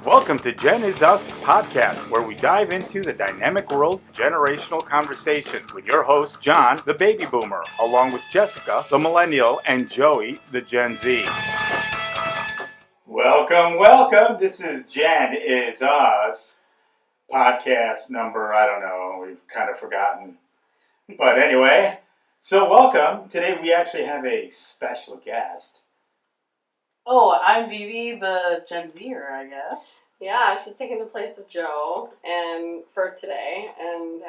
Welcome to Genizus podcast, where we dive into the dynamic world of generational conversation with your host, John, the baby boomer, along with Jessica, the millennial, and Joey, the Gen Z. Welcome. This is Genizus podcast number, I don't know, we've kind of forgotten. But anyway, so welcome. Today we actually have a special guest. Oh, I'm Bebe, the Gen Zer, I guess. Yeah, she's taking the place of Joe and for today, and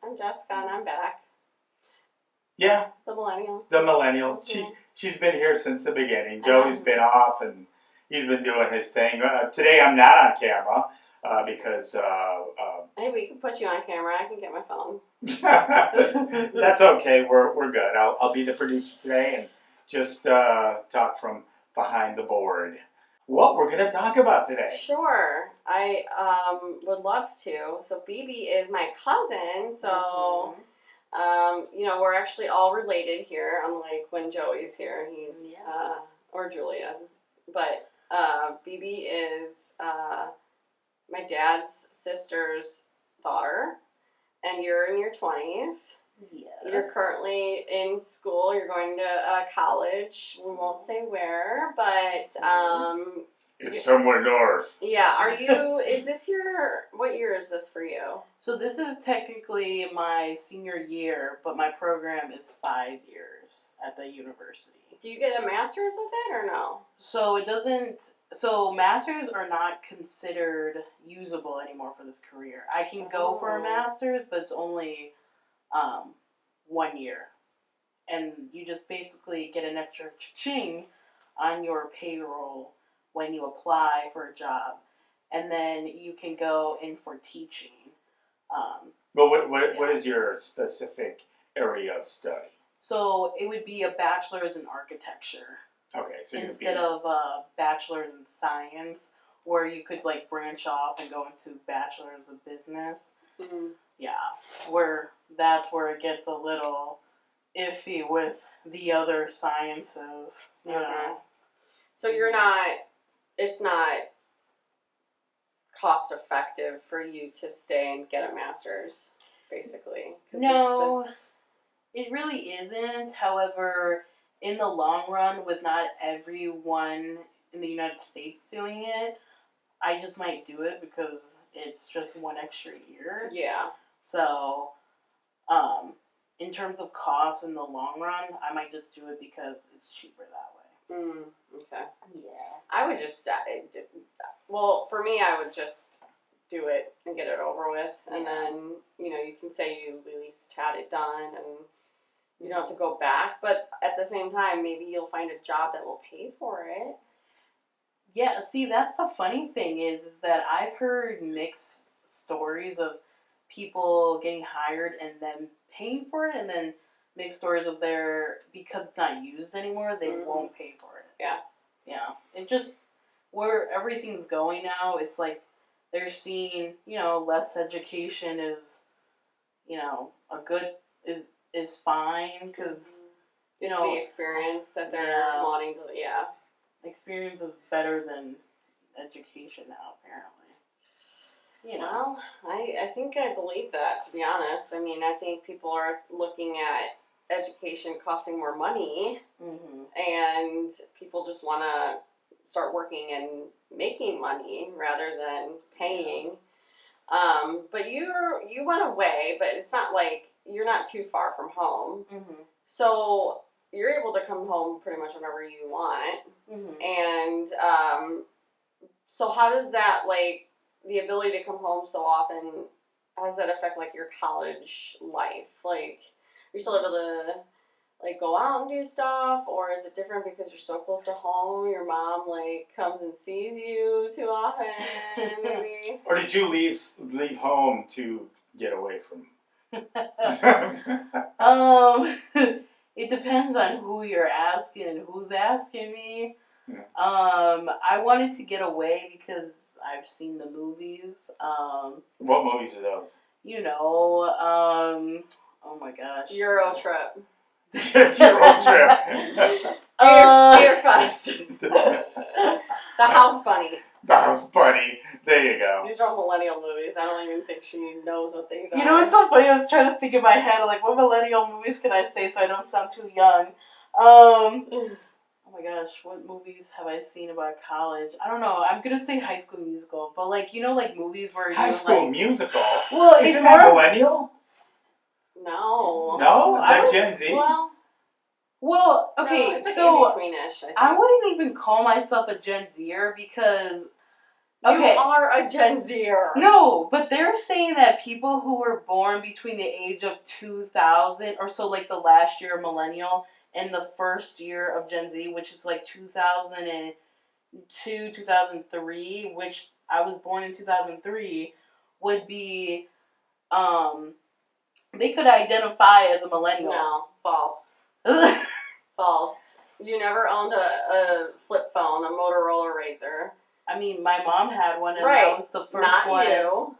I'm Jessica, and I'm back. Yeah. The millennial. Mm-hmm. She's been here since the beginning. Joey's been off, and he's been doing his thing. Today I'm not on camera because... hey, we can put you on camera. I can get my phone. That's okay. We're good. I'll be the producer today and just talk from behind the board. What we're going to talk about today? Sure. I would love to. So Bebe is my cousin, so we're actually all related here, unlike when Joey's here. He's or Julia. But Bebe is my dad's sister's daughter, and you're in your 20s. Yes. You're currently in school. You're going to college. We won't say where, but it's somewhere north. Yeah. Are you? Is this what year is this for you? So this is technically my senior year, but my program is 5 years at the university. Do you get a master's with it or no? So it doesn't. So masters are not considered usable anymore for this career. I can go for a master's, but it's only 1 year, and you just basically get an extra cha-ching on your payroll when you apply for a job, and then you can go in for teaching. But what is your specific area of study? So it would be a bachelor's in architecture. Okay, so instead of a bachelor's in science, where you could like branch off and go into bachelor's of business. Mm-hmm. Yeah, that's where it gets a little iffy with the other sciences, you know. So it's not cost effective for you to stay and get a master's, basically. No, it really isn't. However, in the long run, with not everyone in the United States doing it, I just might do it because it's just one extra year. Yeah. So, in terms of cost in the long run, I might just do it because it's cheaper that way. Okay. Yeah. I would just, well, for me, I would just do it and get it over with. And then, you can say you at least had it done and you don't have to go back. But at the same time, maybe you'll find a job that will pay for it. Yeah, see, that's the funny thing is that I've heard mixed stories of people getting hired and then paying for it, and then mixed stories of because it's not used anymore, they won't pay for it. Yeah. Yeah. It just, where everything's going now, it's like they're seeing, less education is, is fine, because, it's the experience that they're wanting to, experience is better than education now, apparently. Well, I think I believe that, to be honest. I mean, I think people are looking at education costing more money, and people just want to start working and making money rather than paying. But you went away, but it's not like you're not too far from home. So you're able to come home pretty much whenever you want. And so how does that, the ability to come home so often, how does that affect, your college life? Are you still able to, go out and do stuff? Or is it different because you're so close to home? Your mom, comes and sees you too often, maybe? Or did you leave home to get away from? It depends on who you're asking and who's asking me. Yeah. I wanted to get away because I've seen the movies. What movies are those? Oh my gosh. Euro Trip. Euro Trip. Beer Fest. The House Bunny. That was funny. There you go. These are all millennial movies. I don't even think she knows what things are. You know, it's so funny. I was trying to think in my head, like, what millennial movies can I say so I don't sound too young? Oh my gosh, what movies have I seen about college? I don't know. I'm gonna say High School Musical, but like, you know, like movies where High School Musical. Well, isn't that millennial? No. No, is that Gen Z? Well, okay, no, it's like so in-betweenish, I think. I wouldn't even call myself a Gen Zer because You are a Gen Zer. No, but they're saying that people who were born between the age of 2000 or so, like the last year of millennial and the first year of Gen Z, which is like 2002, 2003, which I was born in 2003, would be, they could identify as a millennial. No, false. False. You never owned a flip phone, a Motorola Razr. I mean, my mom had one, and that was the first one. Not you.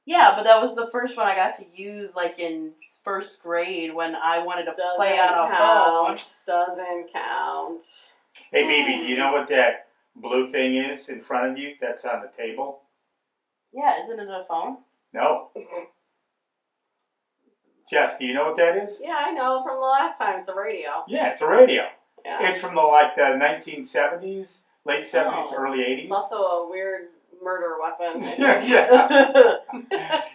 Yeah, but that was the first one I got to use, like, in first grade when I wanted to play on a phone. Doesn't count. Hey, Bebe, do you know what that blue thing is in front of you that's on the table? Yeah, isn't it a phone? No. Jess, do you know what that is? Yeah, I know from the last time. It's a radio. Yeah, it's a radio. Yeah. It's from the 1970s, late 70s, early 80s. It's also a weird murder weapon. Yeah.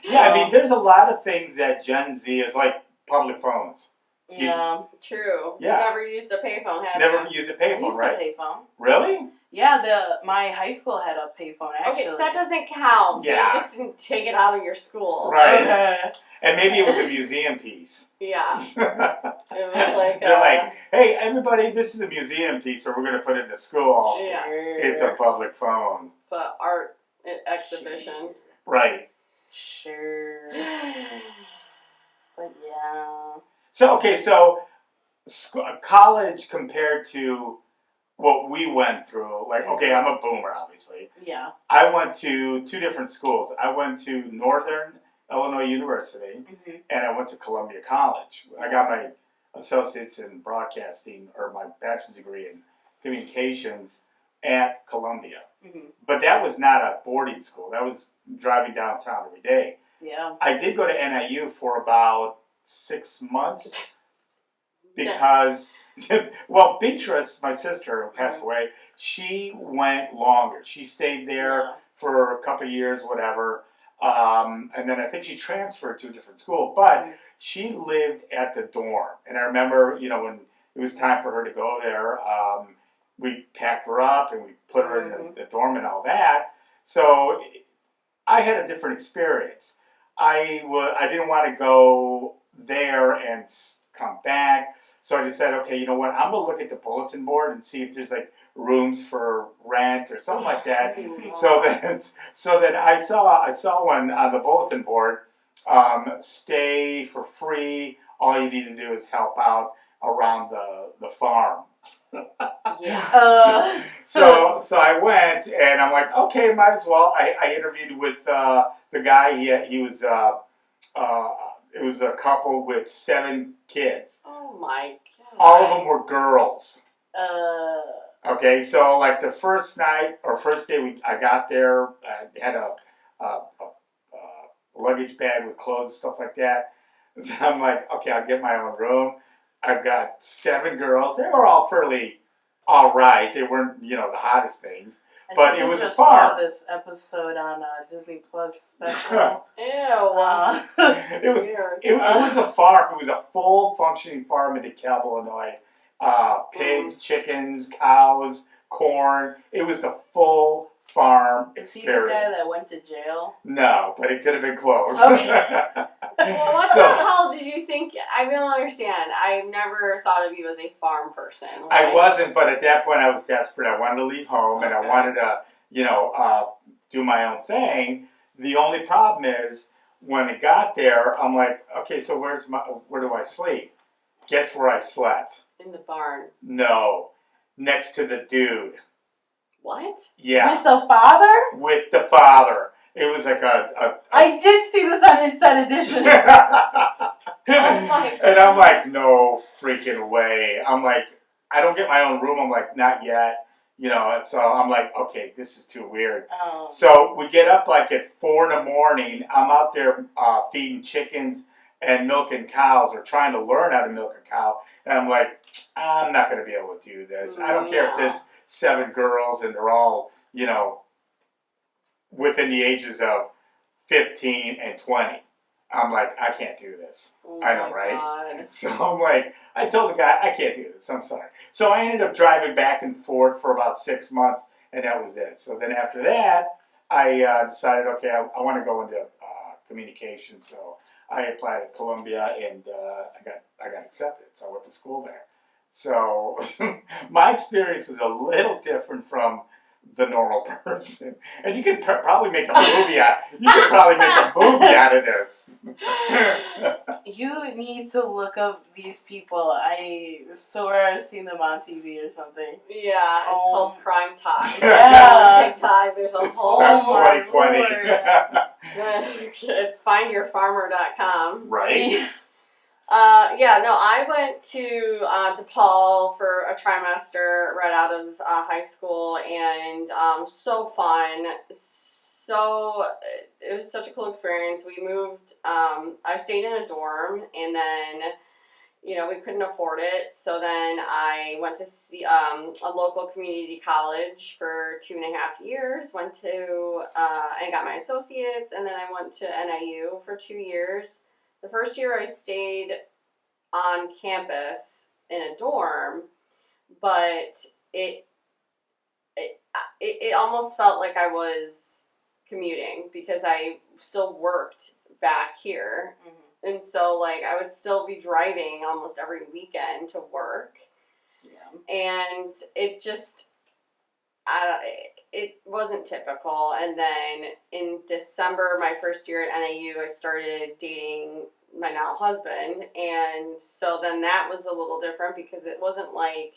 Yeah, I mean, there's a lot of things that Gen Z is like public phones. Yeah. True. Yeah. You've never used a payphone, have Never you? used a payphone, right? I used a payphone. Really? Yeah, my high school had a payphone, actually. Okay, that doesn't count. Yeah. You just didn't take it out of your school. Right. And maybe it was a museum piece. Yeah. It was like... They're like, hey, everybody, this is a museum piece, so we're going to put it in the school. Yeah. It's a public phone. It's an art exhibition. Right. Sure. But yeah. So, okay, college compared to what we went through, like, okay, I'm a boomer, obviously. Yeah. I went to two different schools. I went to Northern Illinois University, and I went to Columbia College. I got my associates in broadcasting, or my bachelor's degree in communications at Columbia. But that was not a boarding school. That was driving downtown every day. Yeah. I did go to NIU for about 6 months because, well, Beatrice, my sister who passed away, she went longer. She stayed there for a couple of years, whatever. And then I think she transferred to a different school, but she lived at the dorm. And I remember, when it was time for her to go there, we packed her up and we put her in the dorm and all that. So I had a different experience. I didn't want to go there and come back. So I just said, okay, you know what? I'm going to look at the bulletin board and see if there's like rooms for rent or something like that. So then I saw one on the bulletin board, stay for free. All you need to do is help out around the farm. Yeah. So I went and I'm like, okay, might as well. I interviewed with the guy. He was it was a couple with 7 kids. Oh my god. All of them were girls. Okay, so like the first night or first day I got there, I had a luggage bag with clothes and stuff like that. So I'm like, okay, I'll get my own room. I've got 7 girls. They were all fairly all right. They weren't, the hottest things. But it was a farm. I saw this episode on Disney Plus special. Ew. It was a farm. It was a full functioning farm in DeKalb, Illinois. Pigs, chickens, cows, corn. It was the full farm experience. Is he the guy that went to jail? No, but it could have been close. Okay. Well, what the hell did you think? I don't understand. I never thought of you as a farm person. Right? I wasn't, but at that point I was desperate. I wanted to leave home and I wanted to, do my own thing. The only problem is when I got there, I'm like, okay, so where do I sleep? Guess where I slept? In the barn. No, next to the dude. What? Yeah. With the father? With the father. It was like I did see this on Inside Edition. Oh my God. And I'm like, no freaking way. I'm like, I don't get my own room. I'm like, not yet. You know, and so I'm like, okay, this is too weird. Oh. So we get up like at 4 a.m. I'm out there feeding chickens and milking cows, or trying to learn how to milk a cow. And I'm like, I'm not going to be able to do this. I don't care if there's 7 girls and they're all, you know, within the ages of 15 and 20. I'm like, I can't do this. I know, right? God. So I'm like, I told the guy, I can't do this. I'm sorry. So I ended up driving back and forth for about 6 months, and that was it. So then after that, I decided, okay, I want to go into communication. So I applied at Columbia, and I got accepted. So I went to school there. So my experience is a little different from the normal person, and you could probably make a movie out. You could probably make a movie out of this. You need to look up these people. I swear I've seen them on TV or something. Yeah, it's called Crime Talk. Yeah. TikTok. There's a It's whole. 2020. It's findyourfarmer.com. Right. Yeah, no, I went to DePaul for a trimester right out of high school, and so fun. So it was such a cool experience. We moved. I stayed in a dorm, and then, you know, we couldn't afford it. So then I went to see a local community college for 2.5 years. Went to and got my associates, and then I went to NIU for 2 years. The first year I stayed on campus in a dorm, but it almost felt like I was commuting because I still worked back here. Mm-hmm. And so, like, I would still be driving almost every weekend to work. Yeah. And it just, it wasn't typical. And then in December, my first year at NIU, I started dating my now husband. And so then that was a little different because it wasn't like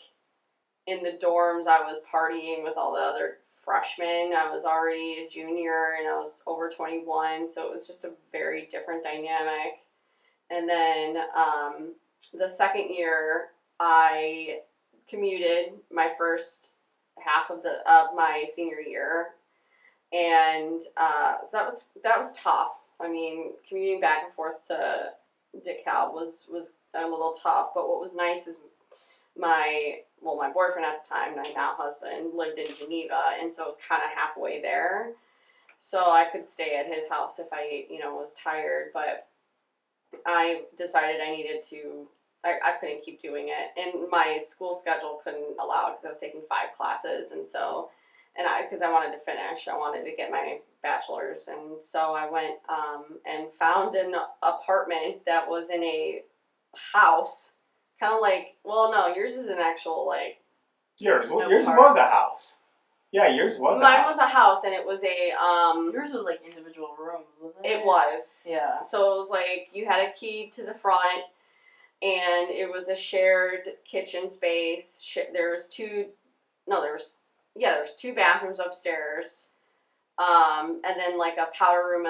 in the dorms I was partying with all the other freshmen. I was already a junior and I was over 21. So it was just a very different dynamic. And then the second year, I commuted my first half of my senior year, and so that was tough. I mean, commuting back and forth to DeKalb was a little tough. But what was nice is my boyfriend at the time, my now husband, lived in Geneva, and so it was kind of halfway there. So I could stay at his house if I, you know, was tired, but I decided I needed to, I couldn't keep doing it. And my school schedule couldn't allow it because I was taking 5 classes. And so, because I wanted to finish, I wanted to get my bachelor's. And so I went and found an apartment that was in a house, kind of like, well, no, yours is an actual, like. Yours was a house. Yeah, yours was a house. Mine was a house, and it was a, yours was like individual rooms, wasn't it? It was. Yeah. So it was like, you had a key to the front, and it was a shared kitchen space. There was 2 bathrooms upstairs, and then like a powder room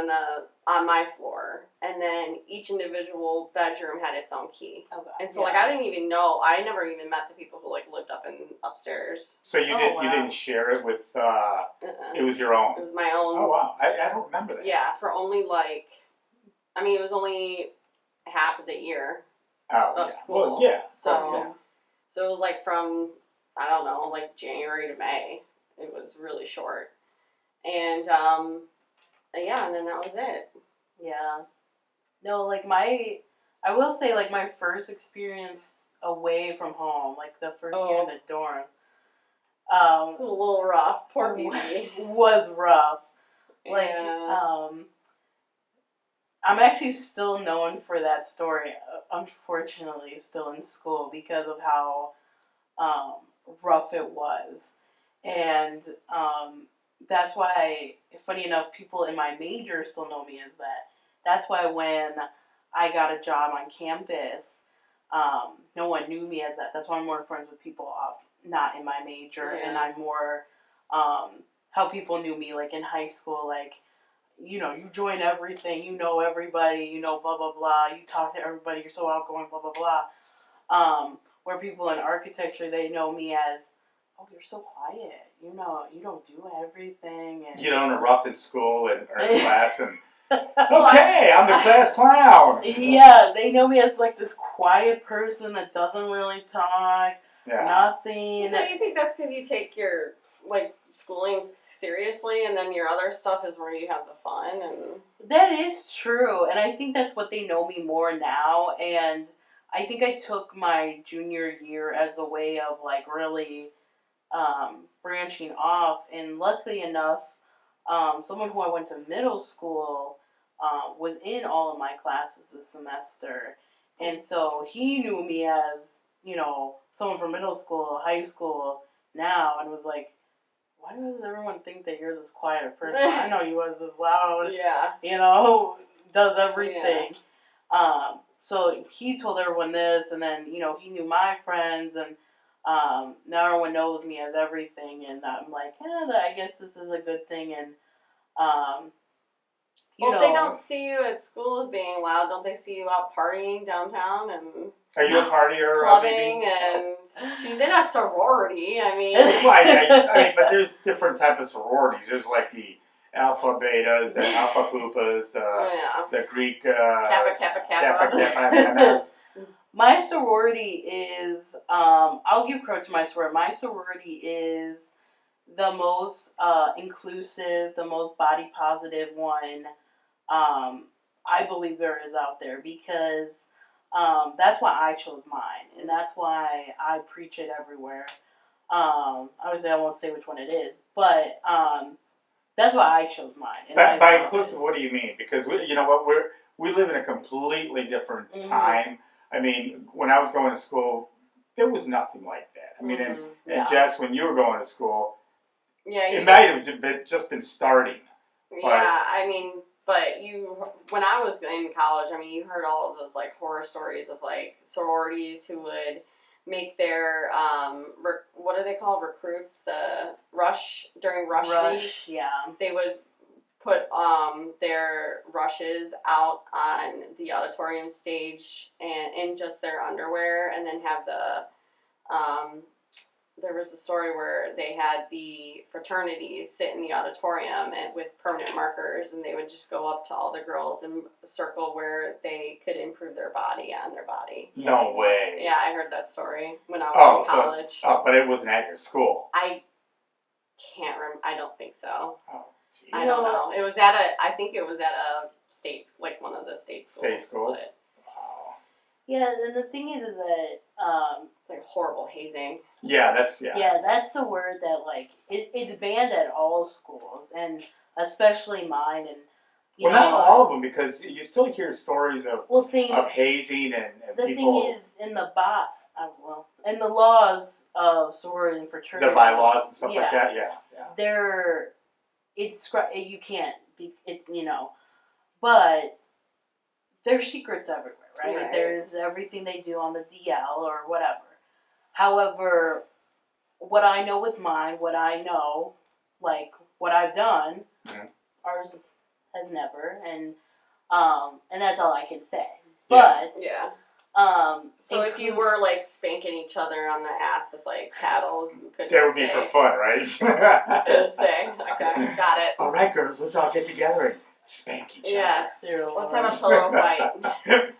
on my floor, and then each individual bedroom had its own key. Okay. And so like I didn't even know. I never even met the people who like lived up and upstairs. So you didn't share it with. It was your own. It was my own. Oh wow, I don't remember that. Yeah, for only like, I mean, it was only half of the year of school. Well, yeah. So it was like from, I don't know, like January to May. It was really short. And, and then that was it. Yeah. No, like I will say, like, my first experience away from home, like the first year in the dorm. A little rough. Poor Bebe. Was rough. Like, I'm actually still known for that story, unfortunately, still in school because of how rough it was. And that's why, funny enough, people in my major still know me as that. That's why when I got a job on campus, no one knew me as that. That's why I'm more friends with people not in my major, and I'm more how people knew me, like in high school, like, you know, you join everything, you know everybody, you know, blah, blah, blah, you talk to everybody, you're so outgoing, blah, blah, blah. Where people in architecture, they know me as oh, you're so quiet. You know, you don't do everything. And You don't erupt in school or in class and, okay, I'm the class clown. Yeah, they know me as like this quiet person that doesn't really talk, nothing. Don't you think that's because you take your like schooling seriously, and then your other stuff is where you have the fun? And that is true, and I think that's what they know me more now. And I think I took my junior year as a way of like really branching off. And luckily enough, someone who I went to middle school was in all of my classes this semester. And so he knew me as, you know, someone from middle school, high school now, and was like, why does everyone think that you're this quiet person? I know you was this loud, you know, does everything. So he told everyone this, and then, you know, he knew my friends, and now everyone knows me as everything, and I'm like, I guess this is a good thing. And you know, if they don't see you at school as being loud, don't they see you out partying downtown and are you a partier? Clubbing, and she's in a sorority. I mean, I mean, but there's different type of sororities. There's like the Alpha Betas, the Alpha Pupas, the Greek Kappa. My sorority is, I'll give credit to my sorority. My sorority is the most inclusive, the most body positive one I believe there is out there, because that's why I chose mine, and that's why I preach it everywhere. Obviously, I won't say which one it is, but that's why I chose mine. And by inclusive, what do you mean? Because you know what, we live in a completely different time. I mean, when I was going to school, there was nothing like that. I mean, and Jess, when you were going to school, it might have just been starting. I mean, but when I was in college, I mean, you heard all of those like horror stories of like sororities who would make their what are they called, recruits, the during rush week. They would put their rushes out on the auditorium stage and in just their underwear, and then have the there was a story where they had the fraternities sit in the auditorium and with permanent markers, and they would just go up to all the girls and circle where they could improve their body on their body. No way. Yeah, I heard that story when I was in college. But it wasn't at your school. I can't remember. I don't think so. Oh, geez. I don't know. It was at I think it was at a state, like one of the state schools. State schools? Wow. Yeah, and the thing is that it's like horrible hazing. Yeah, that's the word that like it's banned at all schools, and especially mine. And you know, not all of them, because you still hear stories of hazing and the people. The thing is, in the laws of sorority and fraternity, the bylaws and stuff like that. You can't be but there's secrets everywhere, right? There's everything they do on the DL or whatever. However, what I know with mine, what I've done, ours has never, and that's all I can say. But so if you were like spanking each other on the ass with like paddles, you couldn't that would be for fun, right? Couldn't say. Okay, got it. All right, girls, let's all get together and spank each other. Yes, let's have a pillow fight. Okay.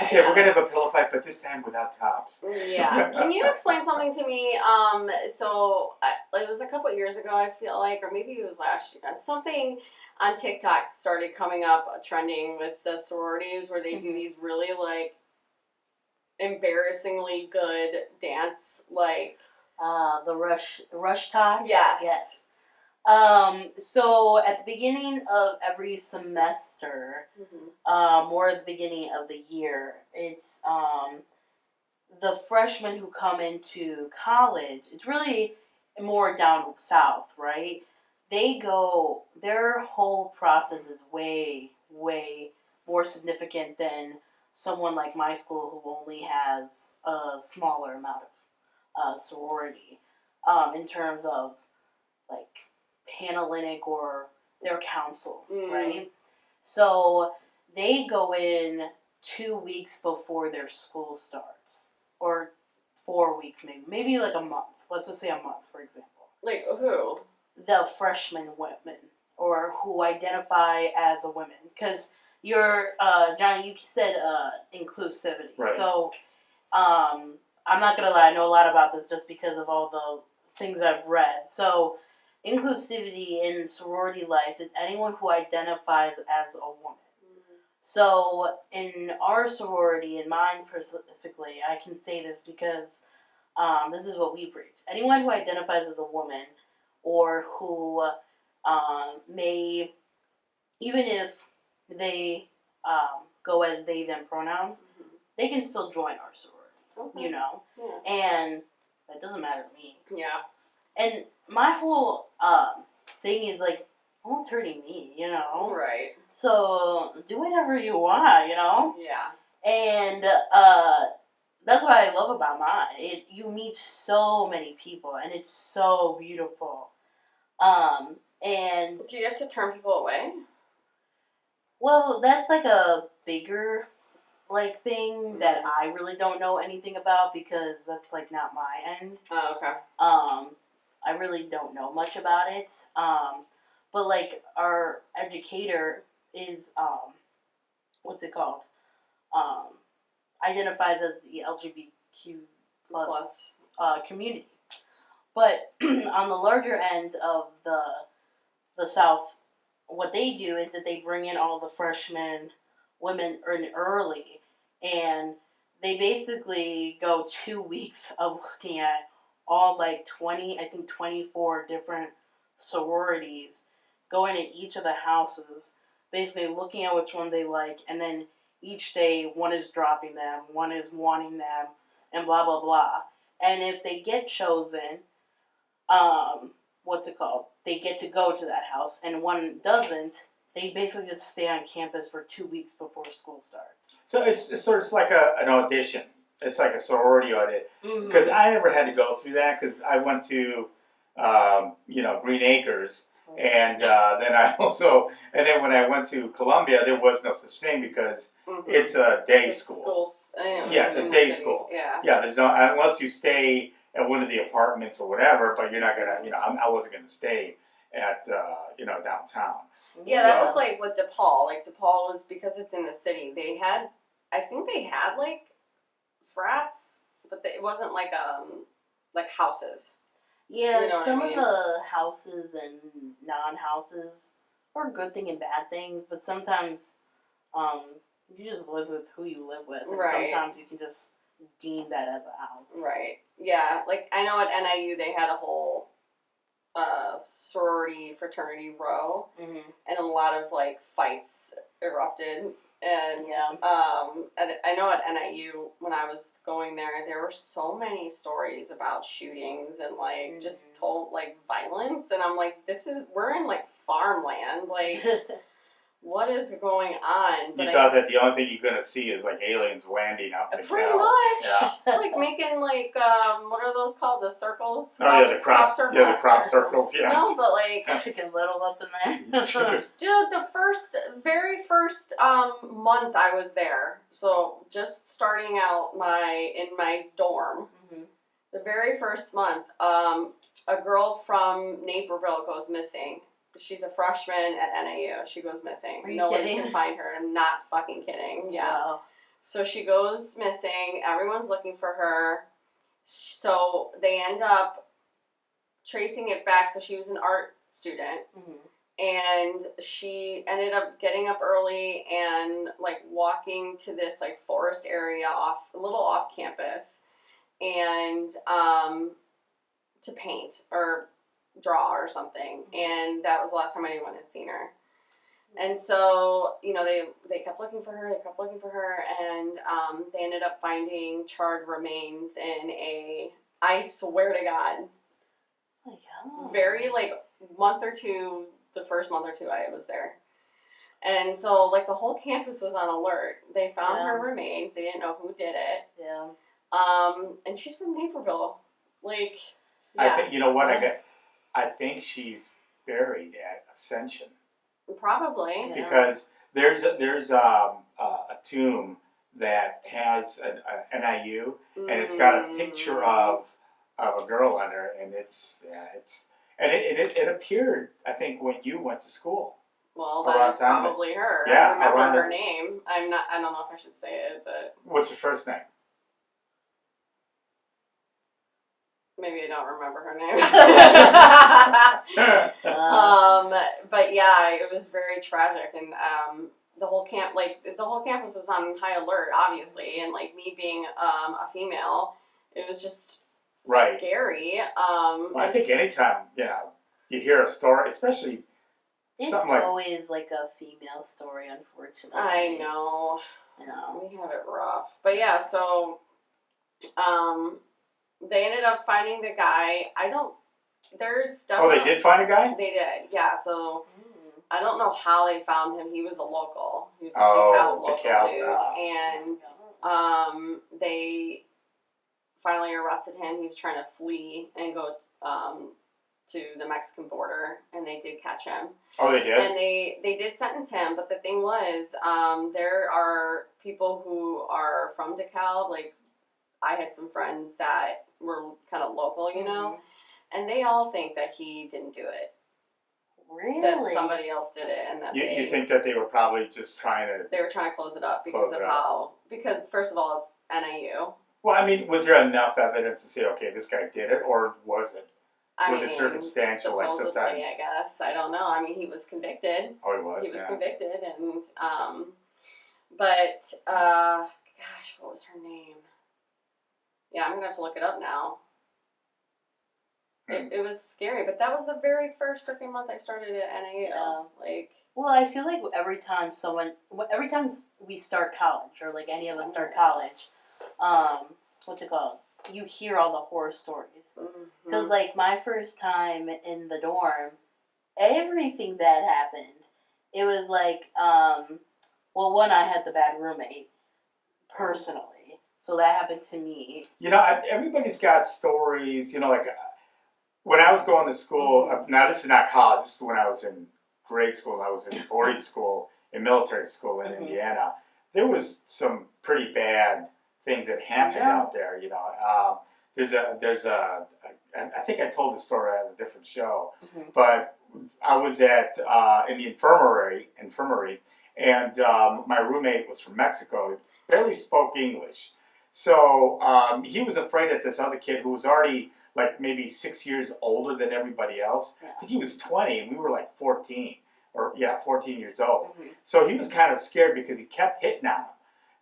Okay, we're gonna have a pillow fight, but this time without tops. Can you explain something to me? So it was a couple years ago, I feel like, or maybe it was last year. Something on TikTok started coming up, trending with the sororities, where they do these really like embarrassingly good dance, like the rush talk. Yes. So at the beginning of every semester, or at the beginning of the year, it's the freshmen who come into college. It's really more down south, right? Their whole process is way, way more significant than someone like my school who only has a smaller amount of sorority, in terms of like Panhellenic or their council, right? So they go in 2 weeks before their school starts, or 4 weeks, maybe like a month. Let's just say a month, for example. Like who? The freshman women, or who identify as a woman, because you're Johnny. You said inclusivity, Right. so I'm not gonna lie. I know a lot about this just because of all the things I've read. So inclusivity in sorority life is anyone who identifies as a woman. So in our sorority, in mine specifically, I can say this because this is what we preach. Anyone who identifies as a woman, or who may, even if they go as they them pronouns, they can still join our sorority. Okay. You know, Yeah. and that doesn't matter to me. Yeah. And my whole thing is like, no one's hurting me, you know. Right. So do whatever you want, you know. Yeah. And that's what I love about mine. You meet so many people, and it's so beautiful. And Do you have to turn people away? well, that's like a bigger like thing that I really don't know anything about, because that's like not my end. Oh, okay. I really don't know much about it. But like our educator is what's it called? Identifies as the LGBTQ plus community. But on the larger end of the South, what they do is that they bring in all the freshmen women early, and they basically go 2 weeks of looking at all like 24 different sororities, going to each of the houses, basically looking at which one they like, and then each day one is dropping them, one is wanting them, and blah blah blah. And if they get chosen, what's it called? They get to go to that house, and one doesn't. They basically just stay on campus for 2 weeks before school starts. So it's sort of like an audition. It's like a sorority audit. Mm-hmm. Because I never had to go through that, because I went to, Green Acres. And then then when I went to Columbia, there was no such thing, because it's a day school. Yeah, it's a day school. Yeah. Yeah, there's no, unless you stay at one of the apartments or whatever, but you're not gonna, I wasn't gonna stay at, downtown. Yeah, that was like with DePaul. Like DePaul was, because it's in the city. I think they had like frats, but it wasn't like houses. Yeah, You know some what I mean? of the houses and non-houses are good thing and bad things, but sometimes you just live with who you live with, and Right. sometimes you can just deem that as a house. Right. Yeah. Like I know at NIU they had a whole sorority fraternity row, and a lot of like fights erupted. And and I know at NIU when I was going there were so many stories about shootings and like just told like violence, and I'm like, we're in like farmland, like what is going on? But you thought that the only thing you're gonna see is like aliens landing out in the pretty cow. much, Yeah. like making like what are those called? The circles? Oh yeah, the crop circles. Yeah, the crop circles. Yeah. No, but like Chicken Little up in there. dude, the very first month I was there, so just starting out in my dorm, the very first month, a girl from Naperville goes missing. She's a freshman at NAU. She goes missing. No one can find her. I'm not fucking kidding. Yeah. Wow. So she goes missing. Everyone's looking for her. So they end up tracing it back. So she was an art student. And she ended up getting up early and like walking to this like forest area a little off campus, and to paint or draw or something. And that was the last time anyone had seen her. And so, they kept looking for her, and they ended up finding charred remains in I swear to God, Oh my God. very like the first month or two I was there. And so like the whole campus was on alert. They found her remains. They didn't know who did it. Yeah. And she's from Naperville. Like, yeah. I think, you know what, I think she's buried at Ascension. Probably. Because there's a tomb that has an NIU, and it's got a picture of a girl on there, and it appeared, I think, when you went to school. Well, that's probably her. Yeah, I remember her name. I don't know if I should say it, but what's her first name? Maybe I don't remember her name. But yeah, it was very tragic, and the whole campus was on high alert, obviously, and like me being a female, it was just scary. I think anytime you hear a story, especially it's always like a female story, unfortunately. I know. We have it rough, but yeah, so they ended up finding the guy. There's stuff. Oh, they did find a guy? They did, yeah. So I don't know how they found him. He was a local. He was a DeKalb local dude. And they finally arrested him. He was trying to flee and go to the Mexican border, and they did catch him. Oh, they did? And they did sentence him, but the thing was, there are people who are from DeKalb, like, I had some friends that were kind of local, you know, and they all think that he didn't do it. Really? That somebody else did it, and that you think that they were probably just trying to... They were trying to close it up because of how... Because, first of all, it's NIU. Well, I mean, was there enough evidence to say, okay, this guy did it, or was it? Was it circumstantial, like sometimes? I guess. I don't know. I mean, he was convicted. Oh, he was? He was convicted, and... But, gosh, what was her name? Yeah, I'm going to have to look it up now. It was scary, but that was the very first freaking month I started at NIU. Yeah. Like... Well, I feel like every time we start college, or like any of us start college, what's it called? You hear all the horror stories. Because like my first time in the dorm, everything that happened, it was like, well, one, I had the bad roommate, personally. So that happened to me. You know, everybody's got stories, you know, like when I was going to school, now this is not college, this is when I was in grade school, I was in boarding school, in military school in Indiana. There was some pretty bad things that happened out there, you know. I think I told the story on a different show, but I was in the infirmary, and my roommate was from Mexico, barely spoke English. So he was afraid that this other kid who was already like maybe 6 years older than everybody else, I think he was 20 and we were like 14 years old. So he was kind of scared because he kept hitting on him.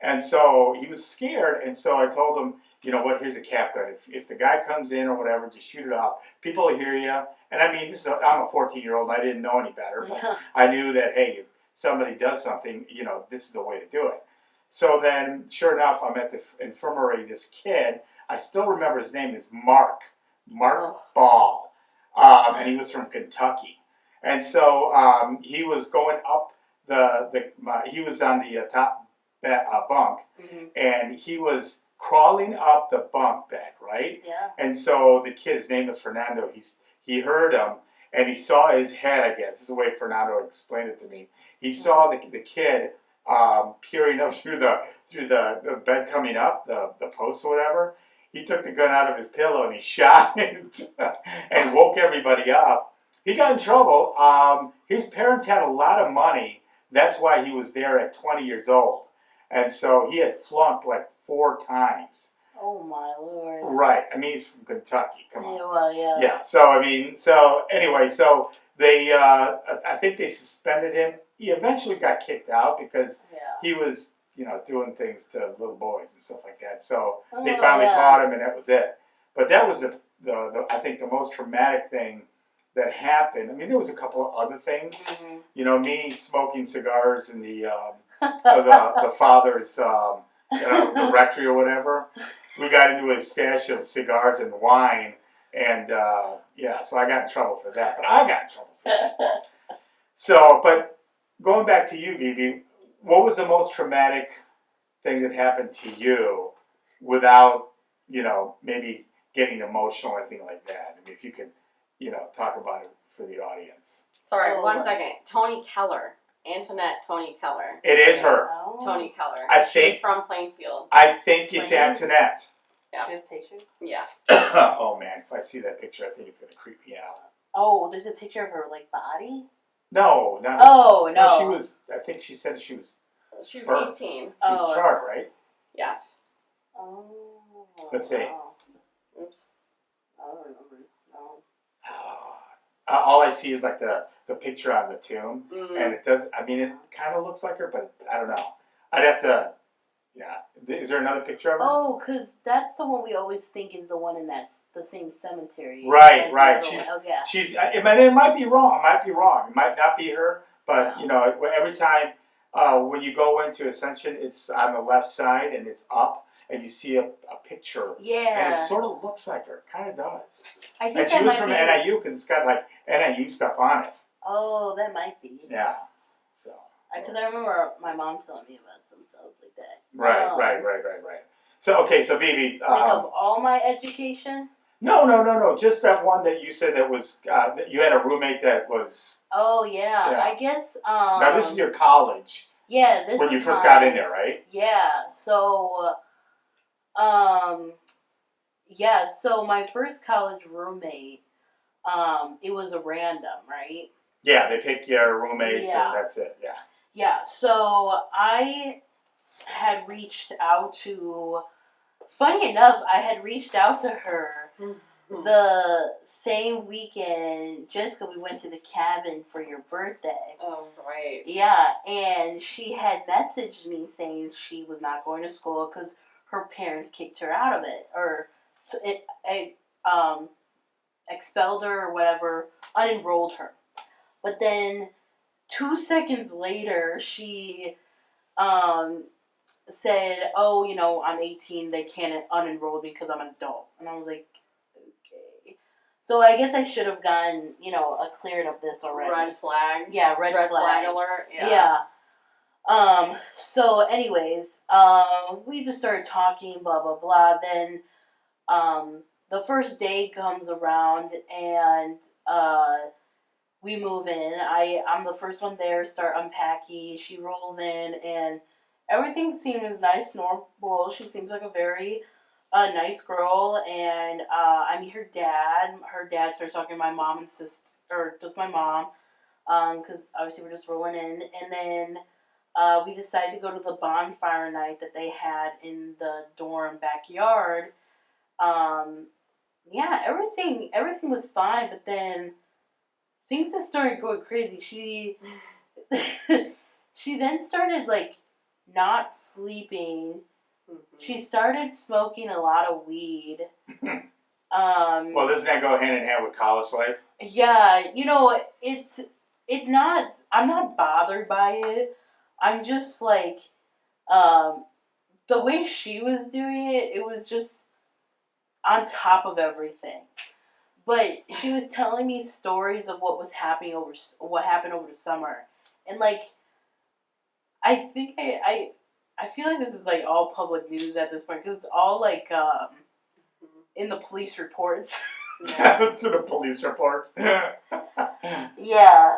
And so he was scared, and so I told him, you know what, here's a cap gun. If the guy comes in or whatever, just shoot it off. People will hear you. And I mean, I'm a 14-year-old, and I didn't know any better, but I knew that, hey, if somebody does something, you know, this is the way to do it. So then, sure enough, I'm at the infirmary. This kid, I still remember his name is Mark Ball, and he was from Kentucky. And so he was going up he was on the top bunk, and he was crawling up the bunk bed, right? Yeah. And so the kid, his name was Fernando. He heard him, and he saw his head. I guess this is the way Fernando explained it to me. He saw the kid peering up through the bed coming up, the post or whatever. He took the gun out of his pillow and he shot it and woke everybody up. He got in trouble. His parents had a lot of money. That's why he was there at 20 years old. And so he had flunked like 4 times. Oh my Lord. Right. I mean, he's from Kentucky. Come on. Yeah, well, yeah. Yeah. So, anyway, so they, I think they suspended him. He eventually got kicked out because he was, you know, doing things to little boys and stuff like that. So they finally caught him, and that was it. But that was I think the most traumatic thing that happened. I mean, there was a couple of other things. You know, me smoking cigars in the father's, the rectory or whatever. We got into a stash of cigars and wine, and so I got in trouble for that. But I got in trouble for that. So, but going back to you, Bebe, what was the most traumatic thing that happened to you without, you know, maybe getting emotional or anything like that? I mean, if you could, you know, talk about it for the audience. Sorry, 1 second. Tony Keller. Antoinette Tony Keller. It is her. Oh. Tony Keller. She's from Plainfield. I think it's Antoinette. Yeah. Do you have pictures? Yeah. Oh man, if I see that picture, I think it's gonna creep me out. Oh, there's a picture of her like body. No, not. Oh no. She was. I think she said she was. She was Her. 18. She's Oh. charred, right? Yes. Oh. Let's see. Wow. Oops. I don't remember. No. All I see is like the picture on the tomb, Mm. and it does. I mean, it kind of looks like her, but I don't know. I'd have to. Yeah. Is there another picture of her? Oh, because that's the one we always think is the one in the same cemetery. Right, as right. the other She's- one. Oh, yeah. She's. It might be wrong. It might be wrong. It might not be her. But you know, every time when you go into Ascension, it's on the left side and it's up, and you see a picture. And Yeah. it sort of looks like her. It kind of does. I think And that she was might from be. NIU because it's got like NIU stuff on it. Oh, that might be. Yeah. So. Because I remember my mom telling me about some stuff like that. Right. So okay, so Bebe. Like of all my education. No. Just that one that you said that was that you had a roommate that was. Oh yeah. Yeah. I guess. Now this is your college. Yeah, this when was you first my, got in there, right? Yeah. So. Yeah. So my first college roommate. It was a random, right? Yeah, they pick your roommates Yeah. and that's it. Yeah. Yeah, so I had reached out to, funny enough, I had reached out to her the same weekend, Jessica, we went to the cabin for your birthday. Oh, right. Yeah, and she had messaged me saying she was not going to school because her parents kicked her out of it, or expelled her or whatever, unenrolled her. But then 2 seconds later, she said, "Oh, you know, I'm 18. They can't unenroll me because I'm an adult." And I was like, "Okay." So I guess I should have gotten, you know, a cleared of this already. Red flag. Yeah, red flag alert. Yeah. So anyways, we just started talking, blah blah blah. Then, the first day comes around and we move in. I'm the first one there, start unpacking. She rolls in and everything seems nice, normal. She seems like a very nice girl. And I meet her dad. Her dad starts talking to my mom and sister, or just my mom, because obviously we're just rolling in. And then we decided to go to the bonfire night that they had in the dorm backyard. Yeah, everything was fine, but then things just started going crazy. She then started like not sleeping. Mm-hmm. She started smoking a lot of weed. Well, doesn't that go hand in hand with college life? Yeah, you know, it's not. I'm not bothered by it. I'm just like, the way she was doing it. It was just on top of everything. But she was telling me stories of what happened over the summer, and like, I think I feel like this is like all public news at this point because it's all like in the police reports. To the police reports. Yeah.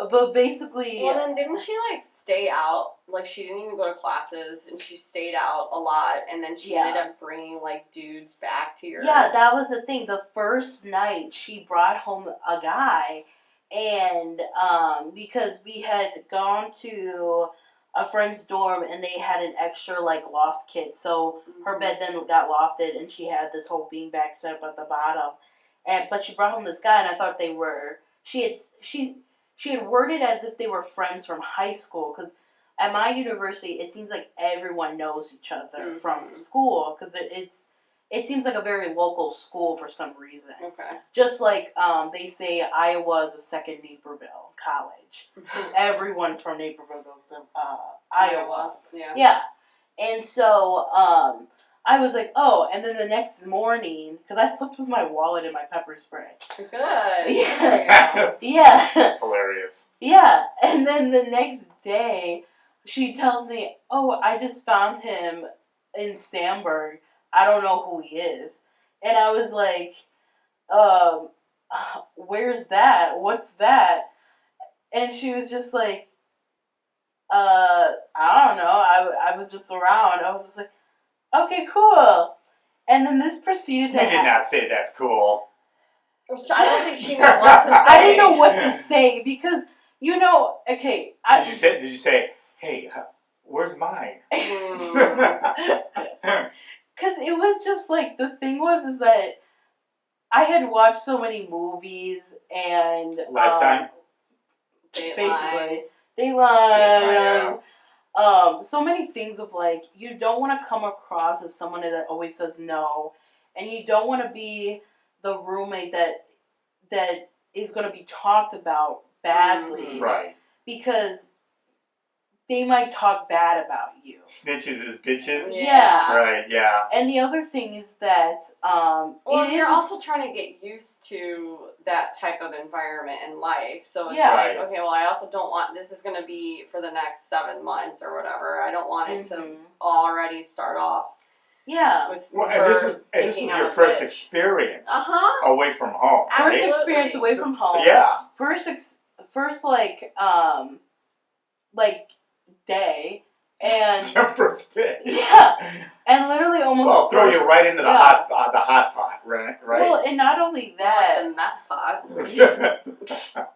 But basically. Well, then didn't she like stay out? Like she didn't even go to classes, and she stayed out a lot, and then she ended up bringing like dudes back to your. Yeah, that was the thing. The first night she brought home a guy, and because we had gone to a friend's dorm and they had an extra like loft kit, so her bed then got lofted, and she had this whole beanbag set up at the bottom, but she brought home this guy, and I thought they were she had worded as if they were friends from high school, because at my university, it seems like everyone knows each other from school, because it seems like a very local school for some reason. Okay. Just like they say Iowa is a second Naperville college, because everyone from Naperville goes to Iowa. Yeah. Yeah. And so I was like, oh, and then the next morning, because I slept with my wallet and my pepper spray. Good. Yeah. Yeah. That's hilarious. Yeah. And then the next day, she tells me, oh, I just found him in Sandburg. I don't know who he is. And I was like, where's that? What's that? And she was just like, I don't know. I was just around. I was just like, okay, cool. And then this proceeded to I did not say that's cool. I don't think she knew what to say. I didn't know what to say because, okay. Did you say, hey, where's mine? Because it was just like, the thing is that I had watched so many movies and... Lifetime? Basically. Dateline. So many things of like, you don't want to come across as someone that always says no, and you don't want to be the roommate that is going to be talked about badly, right? Because they might talk bad about you. Snitches is bitches. Yeah. Right. Yeah. And the other thing is that you're also trying to get used to that type of environment in life. So it's right. like, okay, well, I also don't want this is going to be for the next 7 months or whatever. I don't want it to already start off. Yeah. With this is your first experience away from home. First right? experience away from home. Yeah. First day. And Your first day. Yeah. And literally almost... Well, throw you right into the hot pot, right? Well, and not only that... the meth pot.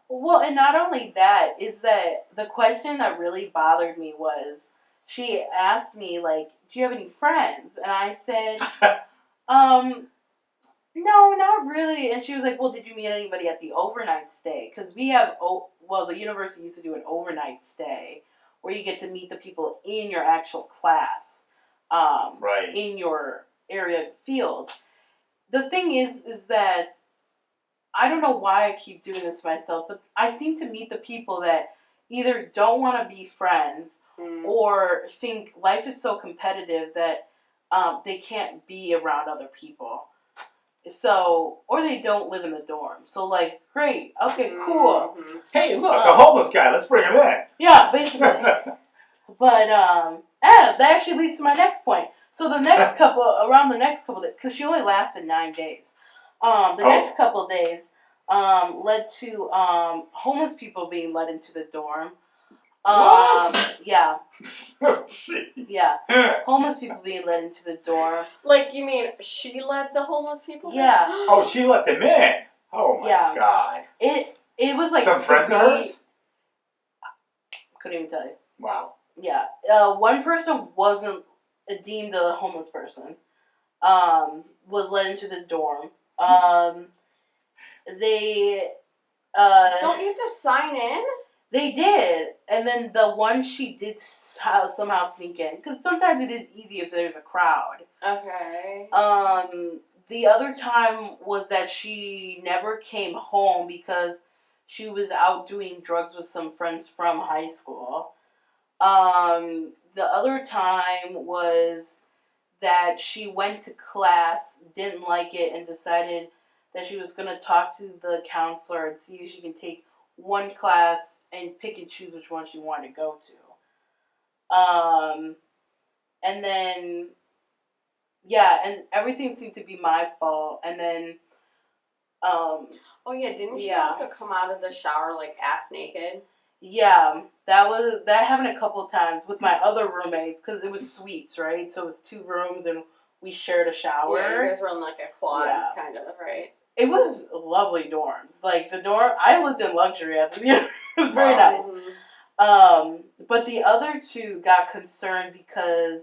Well, and not only that, is that the question that really bothered me was, she asked me, like, do you have any friends? And I said, no, not really. And she was like, well, did you meet anybody at the overnight stay? Because we have, the university used to do an overnight stay where you get to meet the people in your actual class, right, in your area field. The thing is that I don't know why I keep doing this myself, but I seem to meet the people that either don't want to be friends or think life is so competitive that they can't be around other people. So, or they don't live in the dorm. So, like, great, okay, cool. Hey, look, a homeless guy. Let's bring him in. Yeah, basically. But that actually leads to my next point. So the next couple, because she only lasted 9 days. Next couple days led to homeless people being let into the dorm. What? Yeah. Oh, jeez. Yeah. Homeless people being let into the dorm. Like, you mean she let the homeless people in? Yeah. Oh, she let them in. Oh my God. It was like some friends of hers? Couldn't even tell you. Wow. Yeah. One person wasn't deemed a homeless person. Was let into the dorm. They don't you have to sign in? They did, and then the one she did somehow sneak in, because sometimes it is easy if there's a crowd. Okay. The other time was that she never came home because she was out doing drugs with some friends from high school. The other time was that she went to class, didn't like it, and decided that she was going to talk to the counselor and see if she can take one class and pick and choose which one she wanted to go to. And then, and everything seemed to be my fault. And then, oh yeah, didn't she also come out of the shower like ass naked? Yeah, that happened a couple times with my other roommates because it was suites, right? So it was 2 rooms and we shared a shower. Yeah, you guys were in like a quad, kind of, right? It was lovely dorms. Like the dorm, I lived in luxury at the it was very nice. But the other 2 got concerned because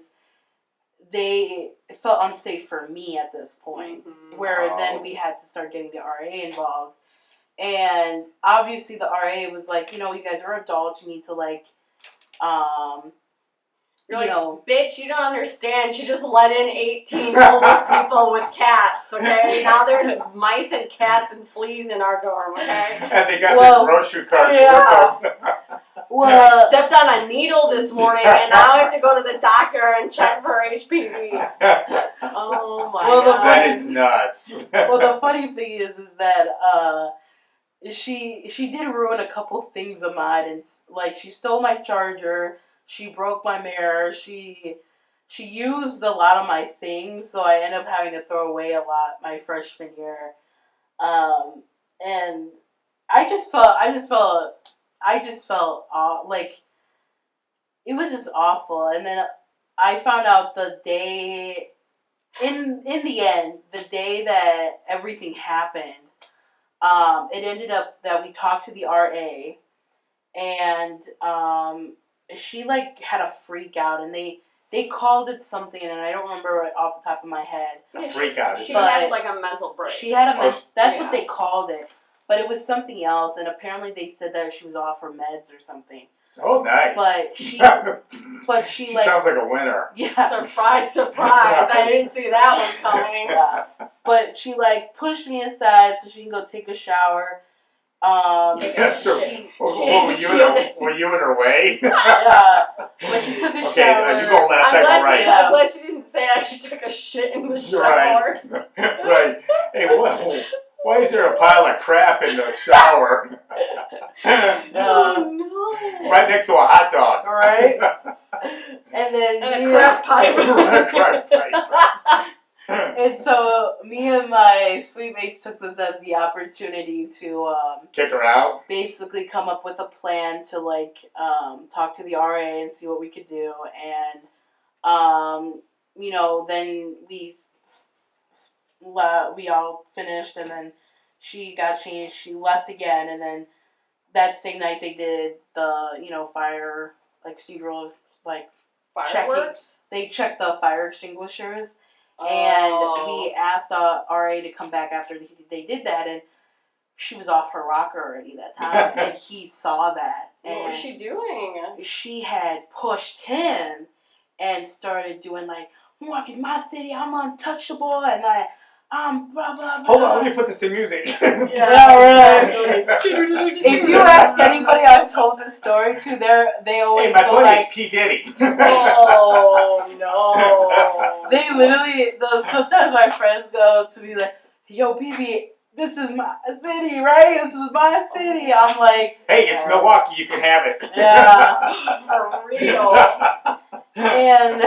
they felt unsafe for me at this point, where then we had to start getting the RA involved. And obviously the RA was like, you guys are adults, you need to like, You're like, bitch, you don't understand. She just let in 18 homeless people with cats, okay? Now there's mice and cats and fleas in our dorm, okay? And they got their grocery carts with them. Well, I stepped on a needle this morning, and now I have to go to the doctor and check for HPV. Oh, my God. That is nuts. Well, the funny thing is that she did ruin a couple things of mine. And, like, she stole my charger. She broke my mirror. She used a lot of my things, so I ended up having to throw away a lot my freshman year. And I just felt I just felt like it was just awful. And then I found out the day, in the end, the day that everything happened, it ended up that we talked to the RA, and she like had a freak out, and they called it something, and I don't remember it off the top of my head. A freak out. She had like a mental break. She had that's what they called it, but it was something else, and apparently they said that she was off her meds or something. Oh, nice. But she she like sounds like a winner. Yeah. Surprise, surprise! I didn't see that one coming. Yeah. But she like pushed me aside so she can go take a shower. Take a shit. Were you in her way? Yeah. When she took a shower. Okay, you go left, I go right. I'm glad she didn't say she took a shit in the shower. Right. Right. Hey, why is there a pile of crap in the shower? Oh no! Right next to a hot dog. Right. And then a crack pipe. Crack pipe. And so me and my sweet mates took this as the opportunity to kick her out. Basically, come up with a plan to like talk to the RA and see what we could do, and then we all finished, and then she got changed. She left again, and then that same night they did the fire extinguisher Fireworks. They checked the fire extinguishers. And we asked the RA to come back after they did that, and she was off her rocker already that time, and he saw that. And what was she doing? She had pushed him and started doing like, "Look, it's my city, I'm untouchable," and I'm blah blah blah. Hold on, let me put this to music. Yeah, right. If you ask anybody I've told this story to, they always my go buddy like, is P. Diddy. Oh no! They literally, sometimes my friends go to me like, "Yo, Bebe, this is my city, right? This is my city." I'm like, "Hey, it's Milwaukee. You can have it." Yeah, for real. And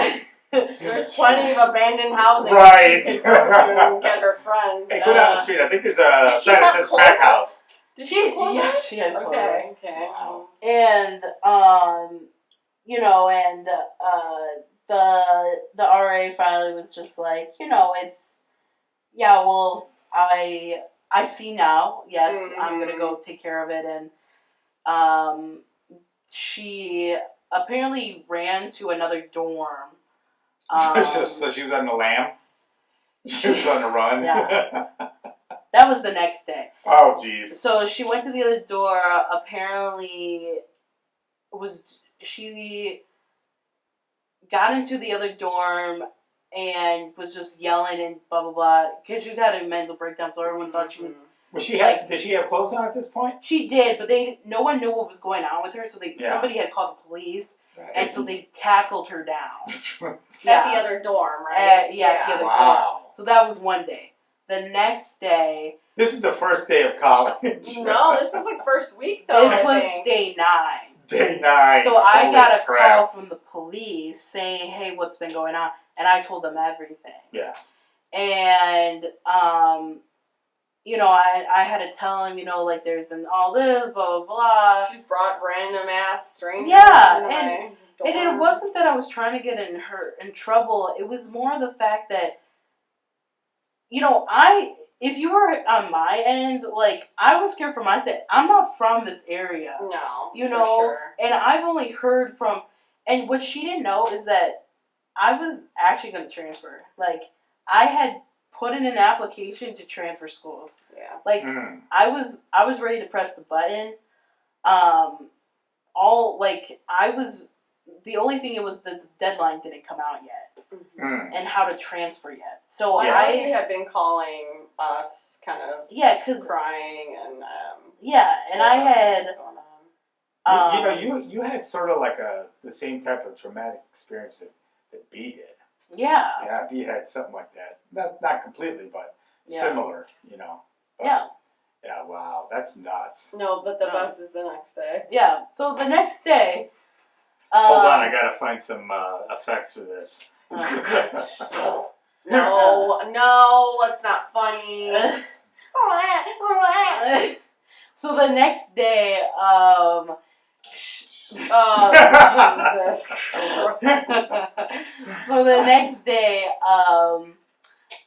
there's plenty of abandoned housing. Right. She can go to get her friends. Hey, go down the street. I think there's a sign that says clothes? crack house. Did she have clothes? Yeah, she had clothes. Okay. Wow. And the RA finally was just like, it's, yeah, well, I see now. Yes, I'm gonna go take care of it. And she apparently ran to another dorm. So she was on the lam? She was on the run? Yeah. That was the next day. Oh, jeez. So she went to the other door. Apparently, she got into the other dorm and was just yelling and blah blah blah because she was having a mental breakdown. So everyone thought she was. Did she have clothes on at this point? She did, but no one knew what was going on with her. So somebody had called the police, and so they tackled her down at the other dorm, right? At the other dorm. So that was one day. The next day. This is the first day of college. No, this is like first week though. This was day 9. Day 9. So I got a call from the police saying, "Hey, what's been going on?" And I told them everything. Yeah. And I had to tell him, like there's been all this, blah blah blah. She's brought random ass strangers. Yeah, and it wasn't that I was trying to get in trouble. It was more the fact that, if you were on my end, like, I was scared for myself. I'm not from this area. No, for sure. And I've only heard from, and what she didn't know is that I was actually going to transfer. Like, I had put in an application to transfer schools. Yeah. Like, I was ready to press the button. The only thing it was the deadline didn't come out yet, and how to transfer yet. So I had been calling us, kind of, cause crying and and I had, you had sort of like the same type of traumatic experience that B did. Yeah. Yeah, B had something like that. Not completely, but similar. But, yeah. Yeah. Wow, that's nuts. No, but the bus is the next day. Yeah. So the next day. Hold on, I gotta find some effects for this. No, it's not funny. So the next day, Oh, Jesus Christ. So the next day,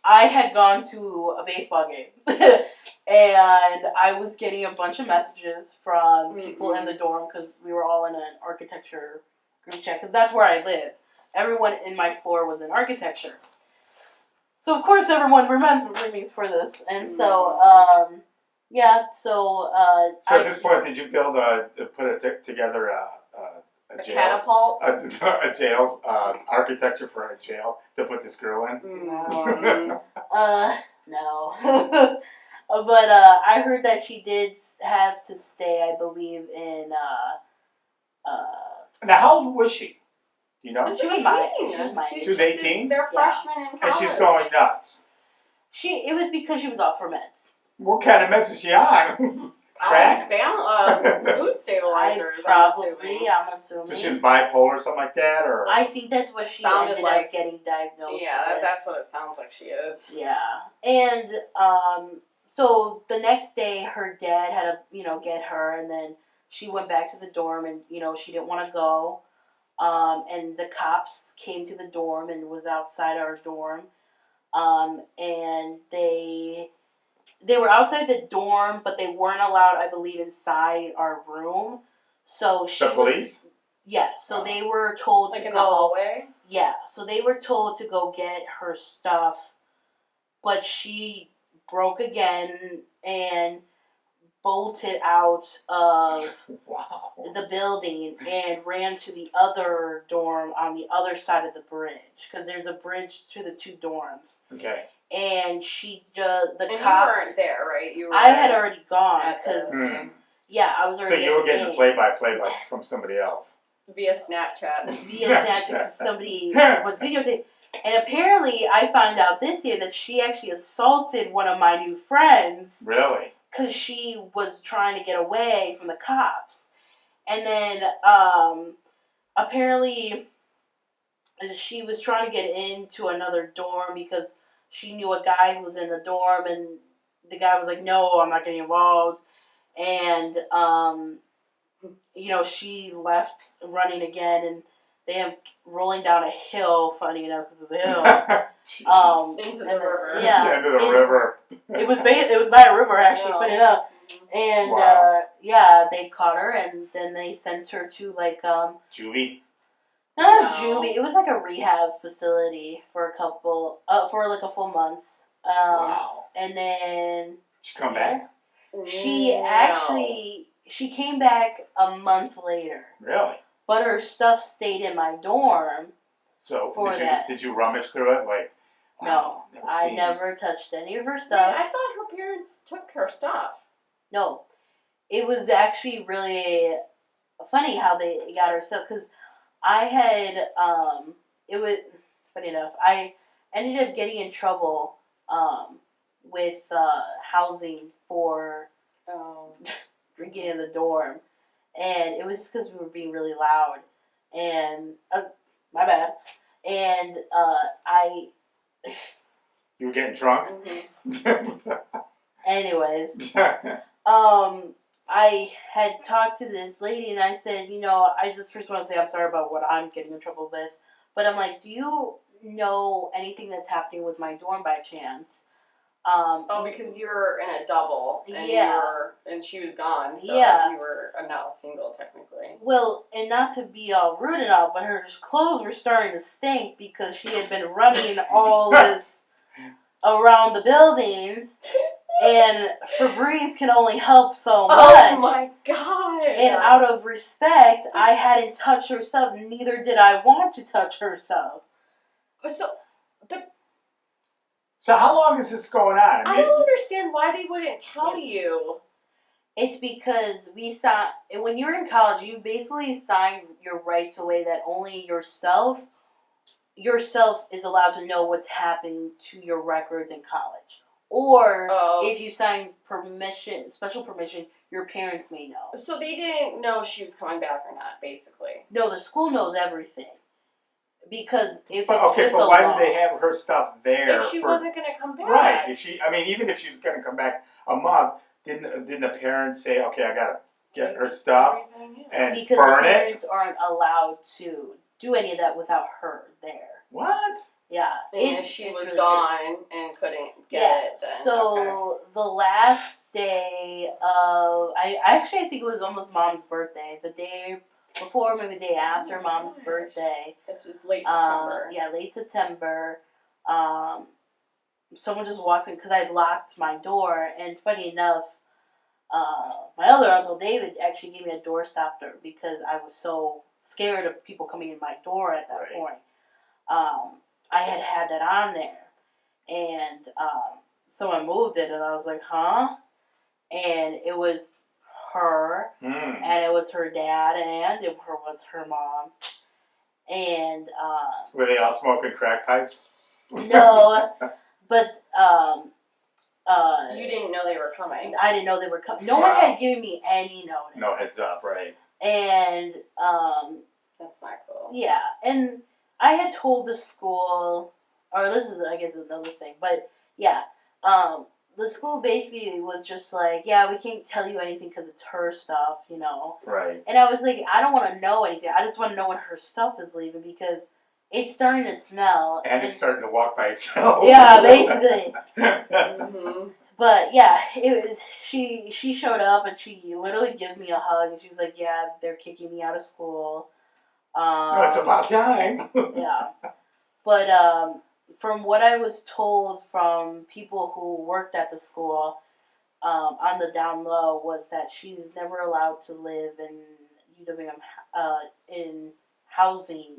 I had gone to a baseball game, and I was getting a bunch of messages from people in the dorm because we were all in an architecture group chat because that's where I live. Everyone in my floor was in architecture. So, of course, everyone remembers me for this. And so, yeah, so... So at this point, did you put together a jail? Catapult? A jail, architecture for a jail to put this girl in? No. No. But I heard that she did have to stay, I believe, in... Now, how old was she? You know? She was 18. She was 18? They're freshmen in college. And she's going nuts. It was because she was off her meds. What kind of meds was she on? Crack? Mood stabilizers, I'm assuming. So she was bipolar or something like that? Or I think that's what she ended up getting diagnosed with. That's what it sounds like she is. Yeah. And so the next day her dad had to, get her, and then she went back to the dorm and, she didn't want to go. And the cops came to the dorm and was outside our dorm. And they were outside the dorm, but they weren't allowed, I believe, inside our room. So the police? Yes. So they were told to go in the hallway? Yeah. So they were told to go get her stuff, but she broke again and bolted out of the building and ran to the other dorm on the other side of the bridge, because there's a bridge to the two dorms. Okay. And she cops. You weren't there, right? I had already gone because I was already. So you were getting the play-by-play from somebody else via Snapchat. Because somebody was videotaping. And apparently, I found out this year that she actually assaulted one of my new friends. Really? Because she was trying to get away from the cops. And then, apparently, she was trying to get into another dorm because she knew a guy who was in the dorm, and the guy was like, no, I'm not getting involved. And, she left running again, and they am rolling down a hill, funny enough, because it was a hill. Into the river. Yeah. Into the river. It was by a river, actually, funny enough. And, they caught her, and then they sent her to, juvie? Not a juvie. It was like a rehab facility for a full month. Wow. And then... She come back? She came back a month later. Really? But her stuff stayed in my dorm. So did you rummage through it? No, I never touched any of her stuff. Wait, I thought her parents took her stuff. No, it was actually really funny how they got her stuff, because I had it was funny enough. I ended up getting in trouble with housing for drinking in the dorm. And it was just because we were being really loud. And, my bad. And, You were getting drunk? Mm-hmm. Anyways. I had talked to this lady, and I said, I just first want to say I'm sorry about what I'm getting in trouble with. But I'm like, do you know anything that's happening with my dorm by chance? Because you were in a double, and and she was gone, so you were now single, technically. Well, and not to be all rude and all, but her clothes were starting to stink because she had been running all this around the buildings, and Febreze can only help so much. Oh my God! And out of respect, I hadn't touched her stuff, neither did I want to touch her stuff. So how long is this going on? I don't understand why they wouldn't tell you. It's because when you're in college, you basically sign your rights away that only yourself is allowed to know what's happening to your records in college. Or if you sign special permission, your parents may know. So they didn't know she was coming back or not, basically. No, the school knows everything. Because if but why did they have her stuff there? If she wasn't going to come back. Right. Even if she was going to come back a month, didn't the parents say, okay, I got to get her stuff Everything, and because burn the it? parents aren't allowed to do any of that without her there. What? Yeah. And if she it's was really gone and couldn't get it, then So the last day of I think it was almost Mom's birthday. The day before, maybe the day after Mom's birthday. it's just late September. Yeah, late September. Someone just walks in because I locked my door, and funny enough, my other uncle David actually gave me a door stopper because I was so scared of people coming in my door at that point. I had that on there, and someone moved it, and I was like, huh? And it was her, and it was her dad, and it was her mom. And were they all smoking crack pipes? No, but you didn't know they were coming. I didn't know they were coming. No one had given me any notice. No heads up, right? And that's not cool. Yeah, and I had told the school, or this is I guess another thing, but yeah, the school basically was just like, yeah, we can't tell you anything because it's her stuff, you know. Right. And I was like, I don't want to know anything. I just want to know when her stuff is leaving because it's starting to smell. And it's starting to walk by itself. Yeah, basically. Mm-hmm. But yeah, it was. She showed up and she literally gives me a hug and she was like, yeah, they're kicking me out of school. It's about time. Yeah. But from what I was told from people who worked at the school, on the down low, was that she's never allowed to live in UWM in housing,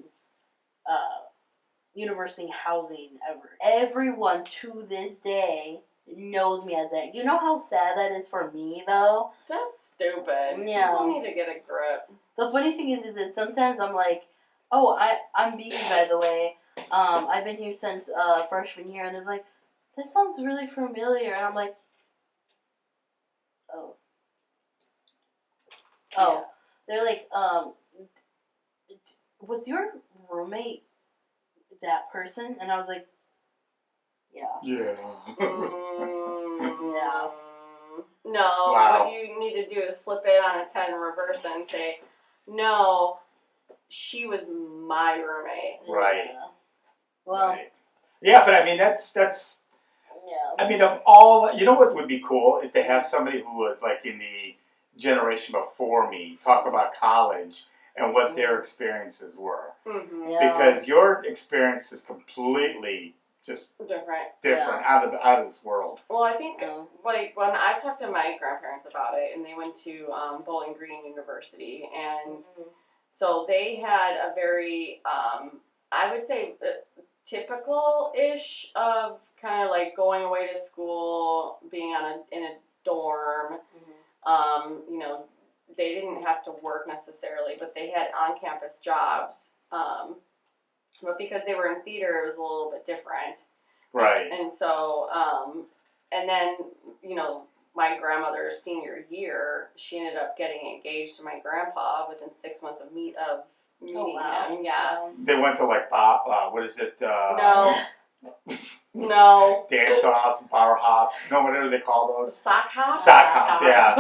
university housing ever. Everyone to this day knows me as that. You know how sad that is for me, though? That's stupid. Yeah. People need to get a grip. The funny thing is that sometimes I'm like, oh, I'm Bebe, by the way. I've been here since freshman year, and they're like, that sounds really familiar, and I'm like, oh. Yeah. They're like, was your roommate that person? And I was like, yeah. Yeah. Yeah. No, Wow. What you need to do is flip it on its head and reverse it and say, no, she was my roommate. Right. Yeah. Well. Right. Yeah, but I mean that's. Yeah. I mean, of all, you know what would be cool is to have somebody who was like in the generation before me talk about college and what their experiences were. Mm-hmm. Yeah. Because your experience is completely just different, out of this world. Well, I think like when I talked to my grandparents about it, and they went to Bowling Green University, and so they had a very, I would say, typical-ish of kind of like going away to school, being in a dorm. You know, they didn't have to work necessarily, but they had on-campus jobs. But because they were in theater, it was a little bit different. Right. And so, and then, you know, my grandmother's senior year, she ended up getting engaged to my grandpa within 6 months of meeting him. Yeah. They went to like what is it? No. Dance offs and power hops. No, whatever they call those. Sock hops? Sock hops, yeah.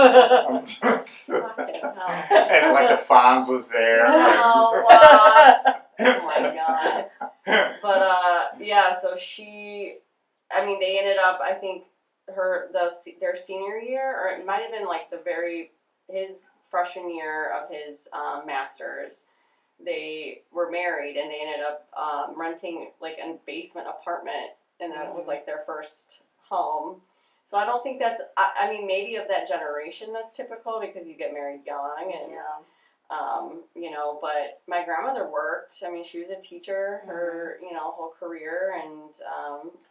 And like the Fonz was there. Oh, wow. Oh my god. But yeah, so they ended up, I think their senior year, or it might have been like his freshman year of his master's, they were married and they ended up renting like a basement apartment, and that was like their first home. So I don't think that's, I mean, maybe of that generation that's typical because you get married young and you know, but my grandmother worked. I mean, she was a teacher her, you know, whole career, and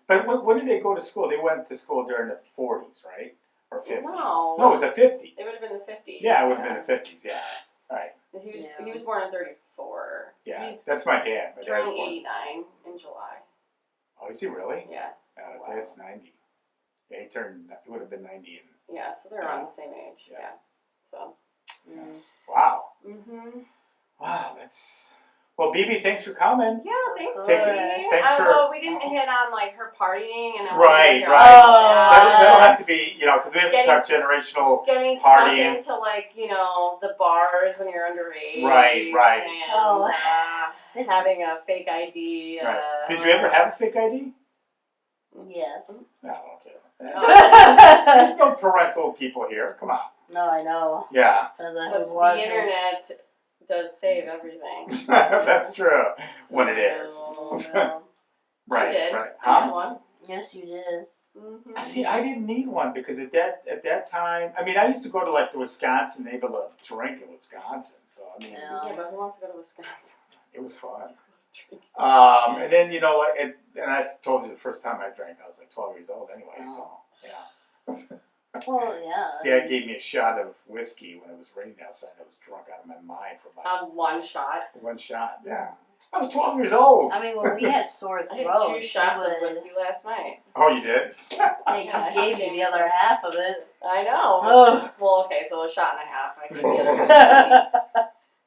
But when did they go to school? They went to school during the 40s, right? Or 50s? No, it was the 50s. It would have been the 50s. Yeah, it would have been the 50s, yeah. Right. He was born in 34. Yeah, He's that's my dad. My turning dad's born. 89 in July. Oh, is he really? Yeah. My dad's 90. Yeah, he would have been 90. Yeah, so they're around the same age. Yeah. So. Yeah. Wow. Mhm. Wow, that's Well, Bebe, thanks for coming. Yeah, thanks, Thank- Katie. thanks for- Although we didn't hit on like her partying and Right, everything. right. Oh, That'll have to be, because we have to Getting talk generational. Getting Partying. stuck into like the bars when you're underage. Right. And having a fake ID. Right. Did you ever have a fake ID? Yes. No, okay. Oh. There's no parental people here. Come on. No, I know. Yeah, Depends on But who's the watching. internet does save everything. that's true. When it is. So, Yeah. Right, I did. right. I had Huh? one. Yes, you did. Mm-hmm. See, I didn't need one because at that time, I mean, I used to go to like the Wisconsin neighborhood drink in Wisconsin. So I mean, Yeah. Yeah, but who wants to go to Wisconsin? it was fun. Drink. And then and I told you the first time I drank, I was like 12 years old anyway. So yeah. Well, yeah. Dad gave me a shot of whiskey when it was raining outside. I was drunk out of my mind for about One shot. one shot. Yeah. I was 12 years old. I mean, when we had sore I throats, had 2 shots of would- whiskey last night. Oh, you did? Yeah, you gave me the other half of it. I know. Ugh. Well, okay, so a shot and a half. I gave the other half.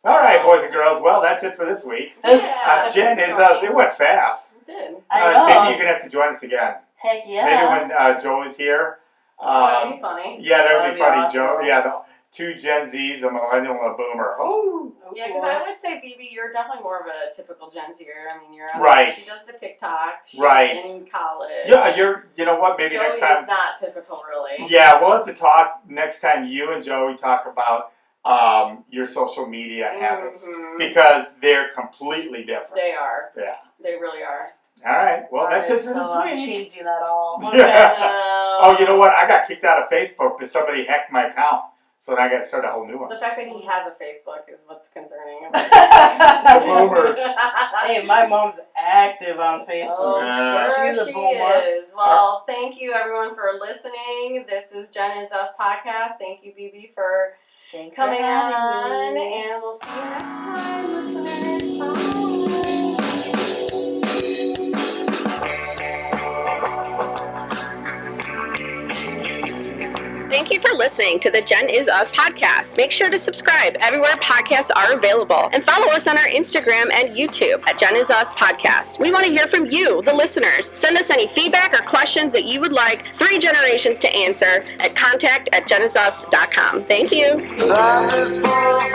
All right, boys and girls. Well, that's it for this week. Yeah, Jen is us. It went fast. It did. I know. Maybe you're going to have to join us again. Heck yeah. Maybe when Joe is here. That'd be funny. Yeah, that would That'd be be funny, awesome. Joe. Yeah, the 2 Gen Zs, a millennial and a boomer. Oh. Yeah, because I would say, Bebe, you're definitely more of a typical Gen Zer. I mean, you're on, Right. She does the TikTok. She's Right. in college. Yeah, you know what? Maybe Joey next time. is not typical, really. Yeah, we'll have to talk next time. You and Joey talk about your social media habits Mhm. because they're completely different. They are. Yeah. They really are. All right. Well, that's it for so this I'm week. changing that all. Yeah. Oh, you know what? I got kicked out of Facebook because somebody hacked my account, so then I got to start a whole new one. The fact that he has a Facebook is what's concerning. The boomers. Hey, my mom's active on Facebook. Oh, Yeah. sure She's a she boomer. is. Well, thank you everyone for listening. This is Jen is Us podcast. Thank you, Bebe, for Thanks coming for having on, me. and we'll see you next time, listeners. Bye. Thank you for listening to the Jen is Us podcast. Make sure to subscribe everywhere podcasts are available and follow us on our Instagram and YouTube at Jen is Us podcast. We want to hear from you, the listeners. Send us any feedback or questions that you would like 3 generations to answer at contact@jenizus.com. Thank you. Life is full of